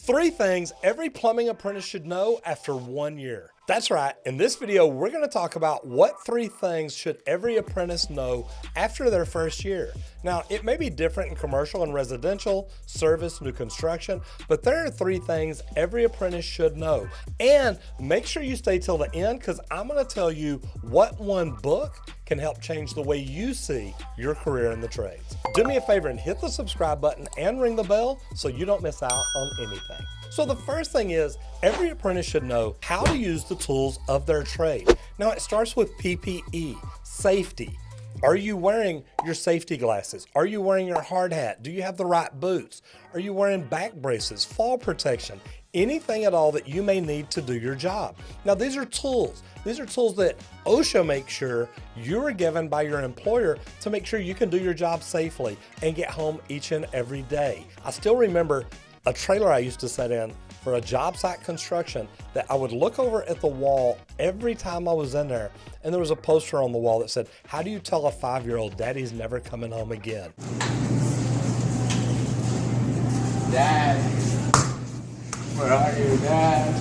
3 things every plumbing apprentice should know after 1 year. That's right, in this video, we're gonna talk about what 3 things should every apprentice know after their first year. Now, it may be different in commercial and residential, service, new construction, but there are 3 things every apprentice should know. And make sure you stay till the end, because I'm gonna tell you what one book can help change the way you see your career in the trades. Do me a favor and hit the subscribe button and ring the bell so you don't miss out on anything. So the first thing is, every apprentice should know how to use the tools of their trade. Now it starts with PPE, safety. Are you wearing your safety glasses? Are you wearing your hard hat? Do you have the right boots? Are you wearing back braces, fall protection? Anything at all that you may need to do your job. Now these are tools. These are tools that OSHA makes sure you are given by your employer to make sure you can do your job safely and get home each and every day. I still remember a trailer I used to set in for a job site construction that I would look over at the wall every time I was in there, and there was a poster on the wall that said, "How do you tell a 5-year-old daddy's never coming home again?" Dad, where are you, Dad?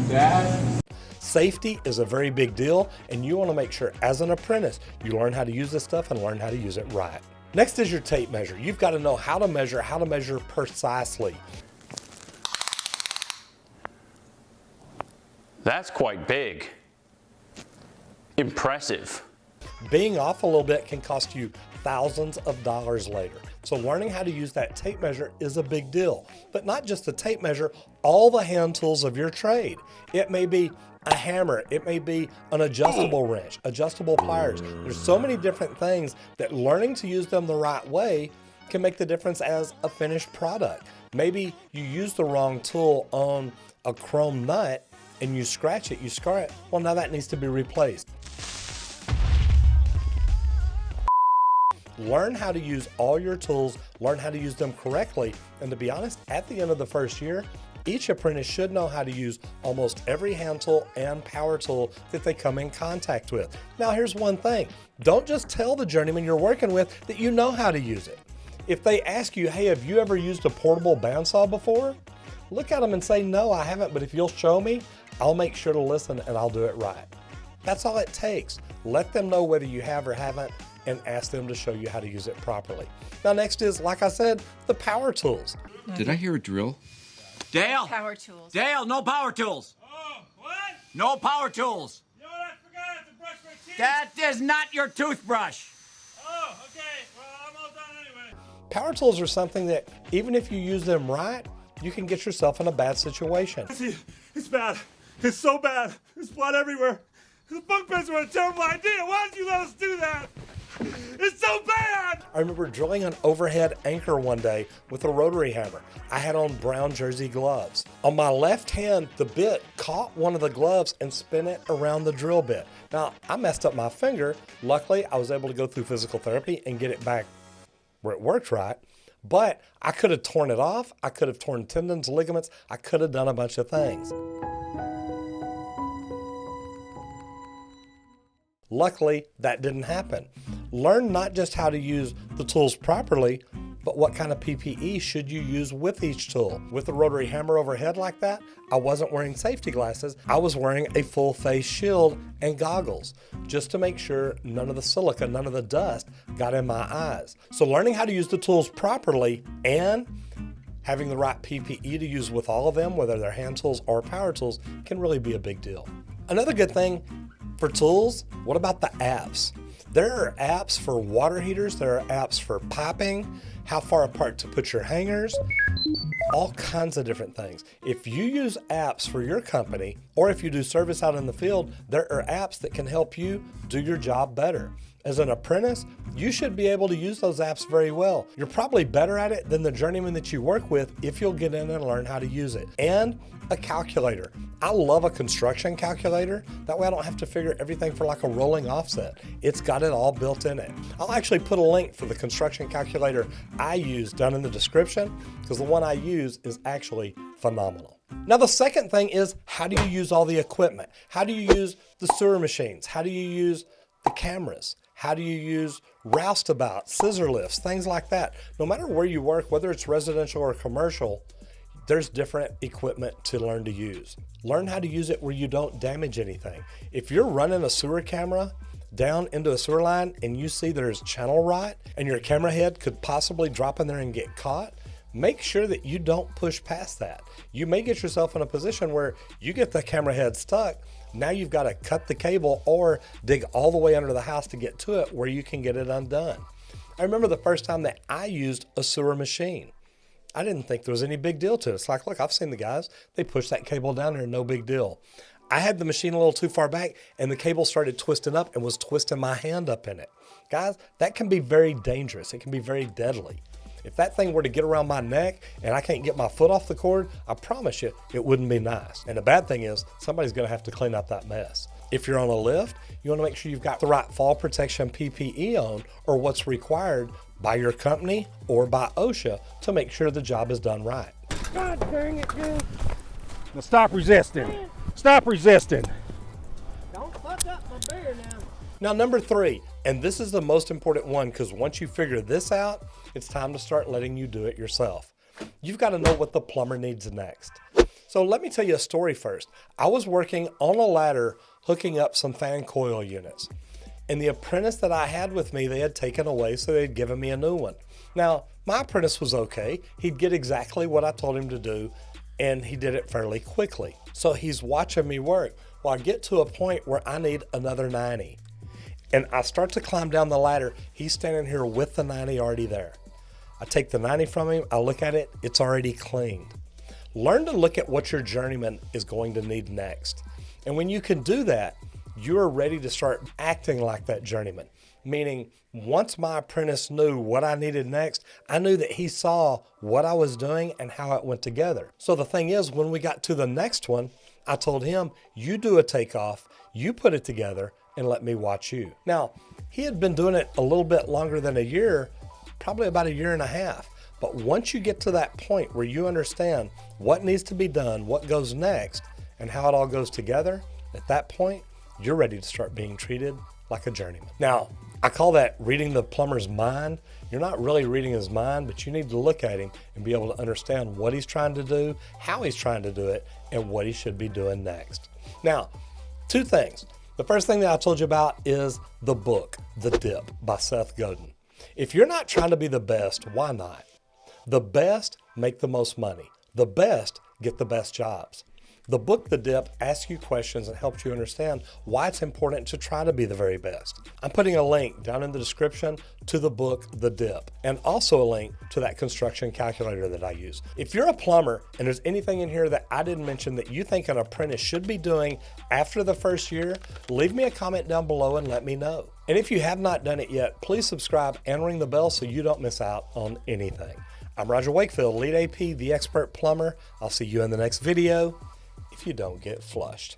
Dad? Safety is a very big deal, and you want to make sure as an apprentice you learn how to use this stuff and learn how to use it right. Next is your tape measure. You've got to know how to measure precisely. That's quite big. Impressive. Being off a little bit can cost you thousands of dollars later. So learning how to use that tape measure is a big deal. But not just the tape measure, all the hand tools of your trade. It may be a hammer, it may be an adjustable wrench, adjustable pliers. There's so many different things that learning to use them the right way can make the difference as a finished product. Maybe you use the wrong tool on a chrome nut and you scratch it, you scar it. Well, now that needs to be replaced. Learn how to use all your tools, learn how to use them correctly, and to be honest, at the end of the first year, each apprentice should know how to use almost every hand tool and power tool that they come in contact with. Now here's one thing, don't just tell the journeyman you're working with that you know how to use it. If they ask you, hey, have you ever used a portable bandsaw before? Look at them and say, no, I haven't, but if you'll show me, I'll make sure to listen and I'll do it right. That's all it takes. Let them know whether you have or haven't, and ask them to show you how to use it properly. Now next is, like I said, the power tools. Did I hear a drill? Dale! Power tools. Dale, no power tools! Oh, what? No power tools! You know what? I forgot I have to brush my teeth. That is not your toothbrush! Oh, okay. Well, I'm all done anyway. Power tools are something that, even if you use them right, you can get yourself in a bad situation. See, it's bad. It's so bad. There's blood everywhere. The bunk beds were a terrible idea. Why did you let us do that? It's so bad! I remember drilling an overhead anchor one day with a rotary hammer. I had on brown jersey gloves. On my left hand, the bit caught one of the gloves and spin it around the drill bit. Now, I messed up my finger. Luckily, I was able to go through physical therapy and get it back where it worked right. But I could have torn it off. I could have torn tendons, ligaments. I could have done a bunch of things. Luckily, that didn't happen. Learn not just how to use the tools properly, but what kind of PPE should you use with each tool. With the rotary hammer overhead like that, I wasn't wearing safety glasses. I was wearing a full face shield and goggles just to make sure none of the silica, none of the dust got in my eyes. So learning how to use the tools properly and having the right PPE to use with all of them, whether they're hand tools or power tools, can really be a big deal. Another good thing for tools, what about the apps? There are apps for water heaters, there are apps for piping, how far apart to put your hangers, all kinds of different things. If you use apps for your company, or if you do service out in the field, there are apps that can help you do your job better. As an apprentice, you should be able to use those apps very well. You're probably better at it than the journeyman that you work with if you'll get in and learn how to use it. And a calculator. I love a construction calculator. That way I don't have to figure everything for like a rolling offset. It's got it all built in it. I'll actually put a link for the construction calculator I use down in the description, because the one I use is actually phenomenal. Now the second thing is, how do you use all the equipment? How do you use the sewer machines? How do you use the cameras? How do you use roustabouts, scissor lifts, things like that? No matter where you work, whether it's residential or commercial, There's different equipment to learn to use. Learn how to use it where you don't damage anything. If you're running a sewer camera down into a sewer line and you see there's channel rot and your camera head could possibly drop in there and get caught, make sure that you don't push past that. You may get yourself in a position where you get the camera head stuck. Now you've got to cut the cable or dig all the way under the house to get to it where you can get it undone. I remember the first time that I used a sewer machine. I didn't think there was any big deal to it. It's like, look, I've seen the guys, they push that cable down there, no big deal. I had the machine a little too far back and the cable started twisting up and was twisting my hand up in it. Guys, that can be very dangerous. It can be very deadly. If that thing were to get around my neck and I can't get my foot off the cord, I promise you, it wouldn't be nice. And the bad thing is, somebody's gonna have to clean up that mess. If you're on a lift, you wanna make sure you've got the right fall protection PPE on or what's required by your company or by OSHA to make sure the job is done right. God dang it, dude. Now stop resisting. Stop resisting. Don't fuck up my beer now. Now, number 3, and this is the most important one because once you figure this out, it's time to start letting you do it yourself. You've got to know what the plumber needs next. So let me tell you a story first. I was working on a ladder hooking up some fan coil units. And the apprentice that I had with me, they had taken away, so they'd given me a new one. Now, my apprentice was okay. He'd get exactly what I told him to do, and he did it fairly quickly. So he's watching me work. Well, I get to a point where I need another 90. And I start to climb down the ladder. He's standing here with the 90 already there. I take the 90 from him, I look at it, it's already cleaned. Learn to look at what your journeyman is going to need next. And when you can do that, you're ready to start acting like that journeyman. Meaning, once my apprentice knew what I needed next, I knew that he saw what I was doing and how it went together. So the thing is, when we got to the next one, I told him, you do a takeoff, you put it together, and let me watch you. Now, he had been doing it a little bit longer than a year, probably about a year and a half. But once you get to that point where you understand what needs to be done, what goes next, and how it all goes together, at that point, you're ready to start being treated like a journeyman. Now, I call that reading the plumber's mind. You're not really reading his mind, but you need to look at him and be able to understand what he's trying to do, how he's trying to do it, and what he should be doing next. Now, 2 things. The first thing that I told you about is the book, The Dip by Seth Godin. If you're not trying to be the best, why not? The best make the most money. The best get the best jobs. The book, The Dip, asks you questions and helps you understand why it's important to try to be the very best. I'm putting a link down in the description to the book, The Dip, and also a link to that construction calculator that I use. If you're a plumber and there's anything in here that I didn't mention that you think an apprentice should be doing after the first year, leave me a comment down below and let me know. And if you have not done it yet, please subscribe and ring the bell so you don't miss out on anything. I'm Roger Wakefield, Lead AP, the Expert Plumber. I'll see you in the next video if you don't get flushed.